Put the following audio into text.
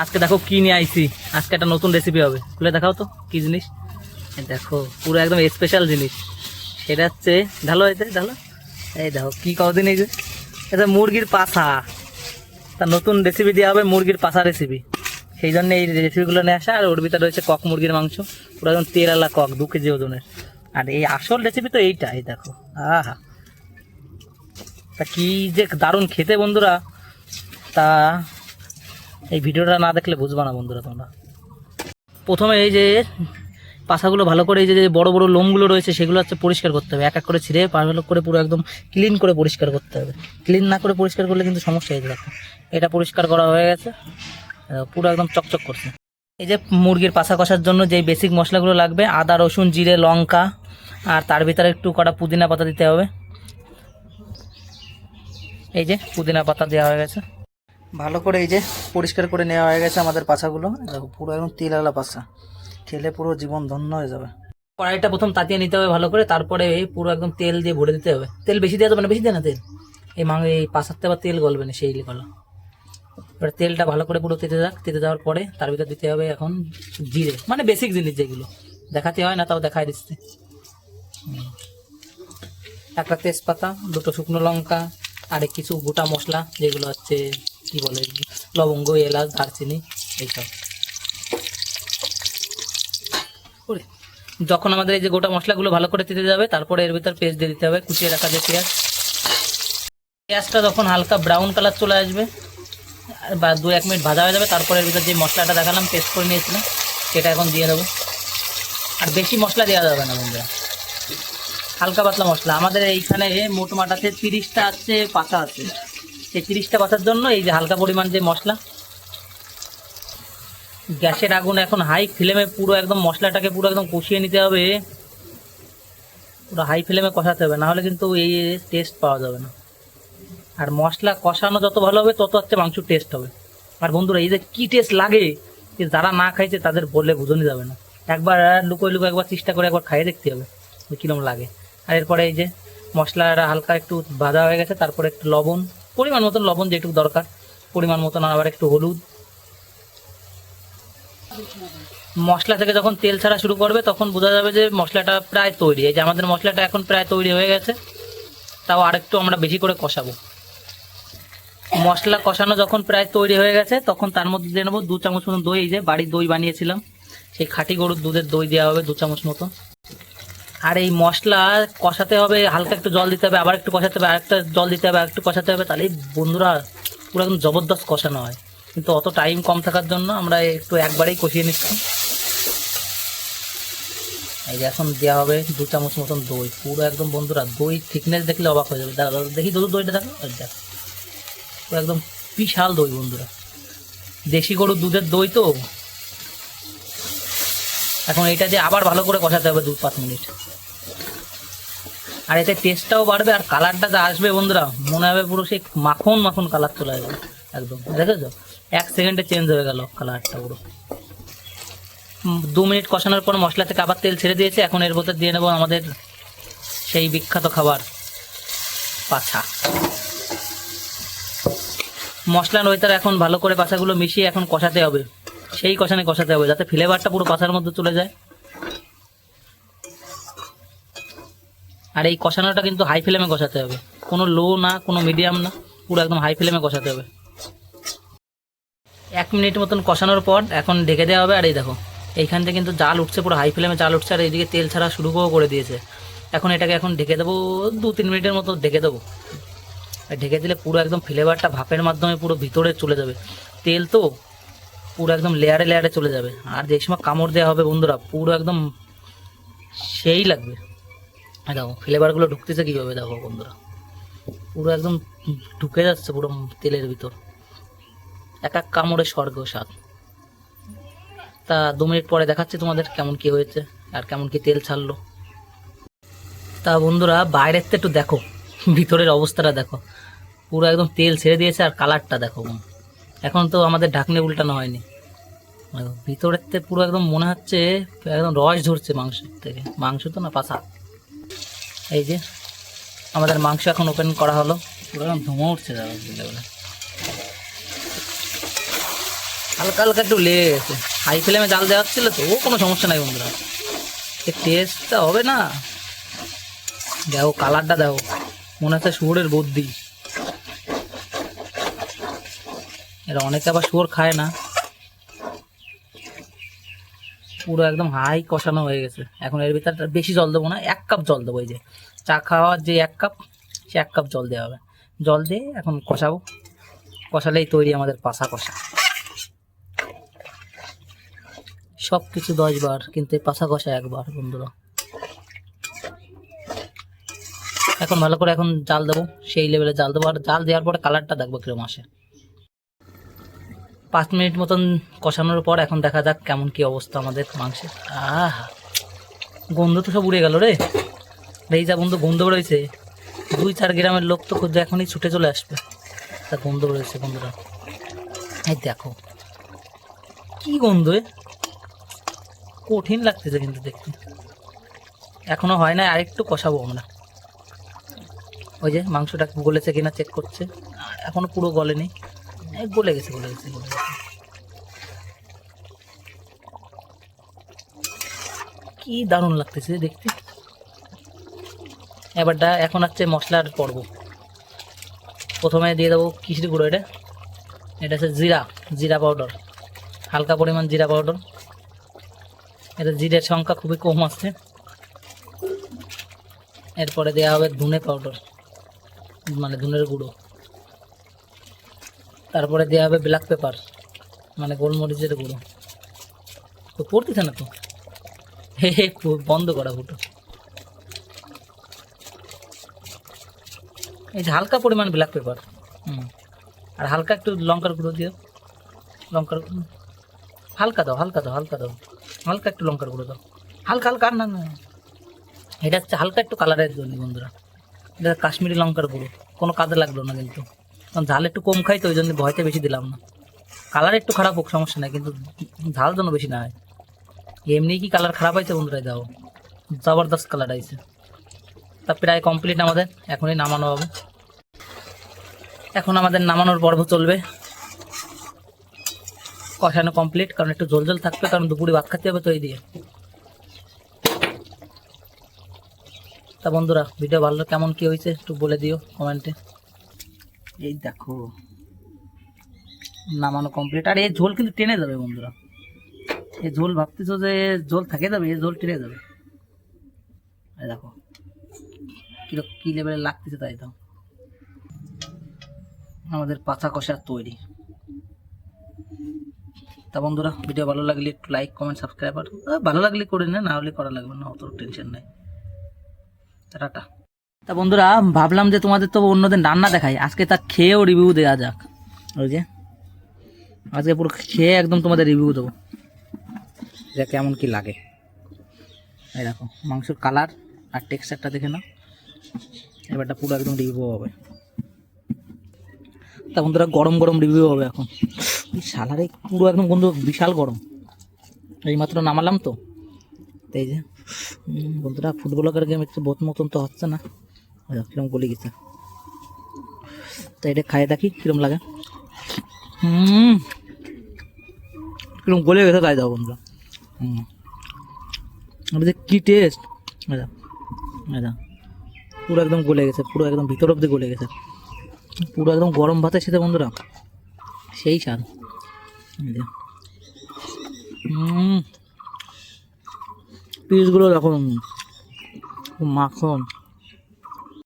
আজকে দেখো কি নিয়ে আইছি। আজকে একটা নতুন রেসিপি হবে, খুলে দেখাও তো কি জিনিস। দেখো পুরো একদম স্পেশাল জিনিস, সেটা হচ্ছে ঢালো হয়েছে ঢালো। এই দেখো কি কদিন এই যে এটা মুরগির পাছা, তার নতুন রেসিপি দেওয়া হবে, মুরগির পাছা রেসিপি। সেই জন্য এই রেসিপিগুলো নিয়ে আসা। আর ওর ভিতরে রয়েছে কক মুরগির মাংস, পুরো একদম তেলালা কক, 2 কেজি ওজনের। আর এই আসল রেসিপি তো এইটা, এই দেখো। আহা, তা কি যে দারুণ খেতে বন্ধুরা, তা এই ভিডিওটা না দেখলে বুঝবা না বন্ধুরা তোমরা। প্রথমে এই যে পাছাগুলো ভালো করে, এই যে বড় বড় লোমগুলো রয়েছে সেগুলো হচ্ছে পরিষ্কার করতে হবে, এক এক করে ছিঁড়ে ভালো করে পুরো একদম ক্লিন করে পরিষ্কার করতে হবে। ক্লিন না করে পরিষ্কার করলে কিন্তু সমস্যা হয়ে যাবে। এটা পরিষ্কার করা হয়ে গেছে, পুরো একদম চকচক করছে। এই যে মুরগির পাছা কষার জন্য যে বেসিক মশলাগুলো লাগবে, আদা রসুন জিরে লঙ্কা, আর তার ভিতরে একটু কটা পুদিনা পাতা দিতে হবে। এই যে পুদিনা পাতা দেওয়া হয়ে গেছে, ভালো করে এই যে পরিষ্কার করে নেওয়া হয়ে গেছে আমাদের পাছাগুলো। দেখো পুরো একদম তেলালা পাছা, খেলে পুরো জীবন ধন্য হয়ে যাবে। কড়াইটা প্রথম তাতিয়ে নিতে হবে ভালো করে, তারপরে পুরো একদম তেল দিয়ে ভরে দিতে হবে। তেল বেশি দেওয়া যাবে না, বেশি দেয় না তেল, এই পাছাতে আবার তেল গলবে না, সেই গলা। এবার তেলটা ভালো করে পুরো তেতে যাক, তেতে যাওয়ার পরে তার ভিতরে দিতে হবে এখন জিরে, মানে বেসিক জিনিস যেগুলো দেখাতে হয় না, তাও দেখাই দিচ্ছে। একটা তেজপাতা, 2টো শুকনো লঙ্কা, আর কিছু গোটা মশলা যেগুলো হচ্ছে কি বলে, লবঙ্গ এলাচ দারচিনি এইসব। যখন আমাদের এই যে গোটা মশলাগুলো ভালো করে দিতে যাবে, তারপরে এর ভিতর পেস্ট দিয়ে দিতে হবে, কুচিয়ে রাখা যে পেঁয়াজ। পেঁয়াজটা যখন হালকা ব্রাউন কালার চলে আসবে বা 2-1 মিনিট ভাজা হয়ে যাবে, তারপরে এর ভিতর যে মশলাটা দেখালাম পেস্ট করে নিয়েছিলাম সেটা এখন দিয়ে দেবো। আর বেশি মশলা দেওয়া যাবে না বন্ধুরা, হালকা পাতলা মশলা। আমাদের এইখানে মোট মাটাতে 30টা আছে পাতা আছে, সেই 30টা পাতার জন্য এই যে হালকা পরিমাণ যে মশলা। গ্যাসের আগুন এখন হাই ফ্লেমে পুরো একদম মশলাটাকে পুরো একদম কষিয়ে নিতে হবে, পুরো হাই ফ্লেমে কষাতে হবে, নাহলে কিন্তু এই টেস্ট পাওয়া যাবে না। আর মশলা কষানো যত ভালো হবে তত হচ্ছে মাংসর টেস্ট হবে। আর বন্ধুরা এই যে কী টেস্ট লাগে, যে যারা না খাইছে তাদের বললে বুঝনই যাবে না। একবার লুকোয় লুকোয় একবার চেষ্টা করে একবার খাইয়ে দেখতে হবে কীরকম লাগে। আর এরপরে এই যে মশলাটা হালকা একটু ভাজা হয়ে গেছে, তারপরে একটু লবণ, পরিমাণ মতন লবণ যেটুকু দরকার, পরিমাণ মতন, আবার একটু হলুদ। মশলা থেকে যখন তেল ছাড়া শুরু করবে তখন বোঝা যাবে যে মশলাটা প্রায় তৈরি। এই যে আমাদের মশলাটা এখন প্রায় তৈরি হয়ে গেছে, তাও আরেকটু আমরা বেশি করে কষাবো। মশলা কষানো যখন প্রায় তৈরি হয়ে গেছে, তখন তার মধ্যে দিয়ে নেবো 2 চামচ মতন দই। এই যে বাড়ির দই বানিয়েছিলাম, সেই খাঁটি গরুর দুধের দই দেওয়া হবে 2 চামচ মতো। আর এই মশলা কষাতে হবে, হালকা একটু জল দিতে হবে, আবার একটু কষাতে হবে, আরেকটা জল দিতে হবে, আরেকটু কষাতে হবে। তাহলেই বন্ধুরা পুরো একদম জবরদস্ত কষানো হয়। কিন্তু অত টাইম কম থাকার জন্য আমরা একটু একবারেই কষিয়ে নিচ্ছি। এই যে এখন দেওয়া হবে 2 চামচ মতন দই, পুরো একদম বন্ধুরা দই থিকনেস দেখলে অবাক হয়ে যাবে। দেখি দইটা দেখো, দেখ পুরো একদম বিশাল দই বন্ধুরা, দেশি গরুর দুধের দই তো। এখন এটা দিয়ে আবার ভালো করে কষাতে হবে 2-5 মিনিট। আর এতে টেস্টটাও বাড়বে, আর কালারটা যা আসবে বন্ধুরা, মনে হবে পুরো সেই মাখন মাখন কালার চলে আসবে একদম। দেখেছো 1 সেকেন্ডে চেঞ্জ হয়ে গেল কালারটা পুরো। 2 মিনিট কষানোর পর মশলা থেকে আবার তেল ছেড়ে দিয়েছে। এখন এর ভেতর দিয়ে নেবো আমাদের সেই বিখ্যাত খাবার পাছা। মশলার ভিতরে এখন ভালো করে পাছাগুলো মিশিয়ে এখন কষাতে হবে, সেই কষাতে হবে যাতে ফ্লেভারটা পুরো পাছার মধ্যে চলে যায়। আর এই কষানোটা কিন্তু হাই ফ্লেমে কষাতে হবে, কোনো লো না কোনো মিডিয়াম না, পুরো একদম হাই ফ্লেমে কষাতে হবে। 1 মিনিট মতন কষানোর পর এখন ঢেকে দেওয়া হবে। আর এই দেখো এইখান থেকে কিন্তু জাল উঠছে, পুরো হাই ফ্লেমে জাল উঠছে, আর এইদিকে তেল ছাড়া শুরু করে দিয়েছে। এখন এটাকে এখন ঢেকে দেবো 2-3 মিনিটের মতো ঢেকে দেবো। ঢেকে দিলে পুরো একদম ফ্লেভারটা ভাপের মাধ্যমে পুরো ভিতরে চলে যাবে, তেল তো পুরো একদম লেয়ারে লেয়ারে চলে যাবে। আর যে সময় কামড় দেওয়া হবে বন্ধুরা, পুরো একদম সেই লাগবে। দেখো ফ্লেভারগুলো ঢুকতেছে কীভাবে, দেখো বন্ধুরা পুরো একদম ঢুকে যাচ্ছে পুরো তেলের ভিতর, এক এক কামড়ে স্বর্গ স্বাদ। তা 2 মিনিট পরে দেখাচ্ছি তোমাদের কেমন কি হয়েছে আর কেমন কি তেল ছাড়লো। তা বন্ধুরা বাইরের তো একটু দেখো, ভিতরের অবস্থাটা দেখো, পুরো একদম তেল ছেড়ে দিয়েছে। আর কালারটা দেখো, এখন তো আমাদের ঢাকনি উল্টানো হয়নি, ভিতরের থেকে পুরো একদম মনে হচ্ছে একদম রস ঝরছে মাংসের থেকে। মাংস তো না পাছা। এই যে আমাদের মাংস এখন ওপেন করা হলো, পুরো একদম ধোঁয়া উঠছে। হালকা হালকা একটু লেগে গেছে, হাই ফ্লেমে জাল দেওয়া হচ্ছিল তো, ও কোনো সমস্যা নাই বন্ধুরা। টেস্টটা হবে না, দেখো কালারটা দেখো, মনে হচ্ছে শুয়োরের বুদ্ধি। এরা অনেকে আবার শুয়োর খায় না। পুরো একদম হাই কষানো হয়ে গেছে। এখন এর ভিতরে বেশি জল দেবো না, 1 কাপ জল দেবো। এই যে চা খাওয়ার যে 1 কাপ, সে 1 কাপ জল দেওয়া হবে। জল দিয়ে এখন কষাবো, কষালেই তৈরি আমাদের পাসা কষা। সব কিছু 10 বার, কিন্তু এই পাসা কষা 1 বার বন্ধুরা। এখন ভালো করে এখন জাল দেবো, সেই লেভেলে জাল দেবো। আর জাল দেওয়ার পরে কালারটা দেখবো কিরকম আসে। 5 মিনিট মতন কষানোর পর এখন দেখা যাক কেমন কি অবস্থা আমাদের মাংসের। গন্ধ তো সব উড়ে গেল রে, এই যা বন্ধু গন্ধ বেরোয়েছে, 2-4 গ্রামের লোক তো খুঁজে এখনই ছুটে চলে আসবে, তা গন্ধ বেরোয়েছে বন্ধুরা। এই দেখো কি গন্ধ, কঠিন লাগতেছে কিন্তু দেখতে। এখনো হয় না, আরেকটু কষাবো আমরা। ওই যে মাংসটা গলেছে কিনা চেক করছে, এখনো পুরো গলেনি, গলে গেছে গলে গেছে গলে গেছে। কি দারুণ লাগতেছে দেখতে। এবারটা এখন হচ্ছে মশলার পর্ব। প্রথমে দিয়ে দেবো কিশির গুঁড়ো, এটা হচ্ছে জিরা পাউডার, হালকা পরিমাণ জিরা পাউডার। এটা জিরের সংখ্যা খুবই কম আছে। এরপরে দেওয়া হবে ধনে পাউডার, মানে ধনের গুঁড়ো। তারপরে দেওয়া হবে ব্ল্যাক পেপার, মানে গোলমরিচের গুঁড়ো। তো পড়তেছে না তো, হে বন্ধ করা ফুটো। এই যে হালকা পরিমাণ ব্ল্যাক পেপার, আর হালকা একটু লঙ্কার গুঁড়ো দিও। লঙ্কার হালকা দাও, হালকা দাও, হালকা দাও, হালকা একটু লঙ্কার গুঁড়ো দাও, হালকা হালকা। আর না না, এটা হচ্ছে হালকা একটু কালারের জন্য বন্ধুরা। এটা কাশ্মীরি লঙ্কার গুঁড়ো, কোনো কাজে লাগলো না কিন্তু, কারণ ঝাল একটু কম খাই তো, ওই জন্য ভয়তে বেশি দিলাম না। কালার একটু খারাপ হোক সমস্যা নাই, কিন্তু ঝাল যেন বেশি না হয়। এমনি কি কালার খারাপ হয়েছে বন্ধুরা, দাও জবরদস্ত কালার আইছে। তা প্রায় কমপ্লিট আমাদের, এখনই নামানো হবে। এখন আমাদের নামানোর পর্ব চলবে। কষানো কমপ্লিট, কারণ একটু ঝোল ঝোল থাকবে, কারণ দুপুরে ভাত খাতে হবে তো এই দিয়ে। তা বন্ধুরা, ভিডিও ভালো কেমন কি হয়েছে একটু বলে দিও কমেন্টে। এই দেখো নামানো কমপ্লিট। আর এই ঝোল কিন্তু টেনে যাবে বন্ধুরা, এই ঝোল ভাবতেছো যে ঝোল থাকে যাবে, এই ঝোল টেনে যাবে। এই দেখো কি লেভেলে লাগতেছে, তাই তো আমাদের পাছা কষা তৈরি। তা বন্ধুরা, ভিডিও ভালো লাগলে একটু লাইক কমেন্ট সাবস্ক্রাইব, আর ভালো লাগলে করে না হলে করা লাগবে না, অত টেনশন নেই। টাটা। তা বন্ধুরা, ভাবলাম যে তোমাদের তো অন্যদিন রান্না দেখাই, আজকে তা খেয়েও রিভিউ দেওয়া যাক। ওই যে আজকে পুরো খেয়ে একদম তোমাদের রিভিউ দেবো, যে কেমন কি লাগে। এই দেখো মাংসের কালার আর টেক্সচারটা দেখে না, এবারটা পুরো একদম রিভিউ হবে। তা বন্ধুরা, গরম গরম রিভিউ হবে এখন। এই সালারে পুরো একদম বন্ধু বিশাল গরম, এইমাত্র নামালাম তো। এই যে বন্ধুরা, ফুটবলার গেম একটু বোধ মতন তো হচ্ছে না, কিরম গলে গেছে। তো এটা খাই দেখি কিরম লাগে। কিরম গলে গেছে তাই দাও বন্ধুরা। যে কি টেস্ট, পুরো একদম গলে গেছে, পুরো একদম ভিতর অব্দি গলে গেছে, পুরো একদম গরম ভাতের সাথে বন্ধুরা সেই স্বাদ। পিসগুলো দেখো মাখন।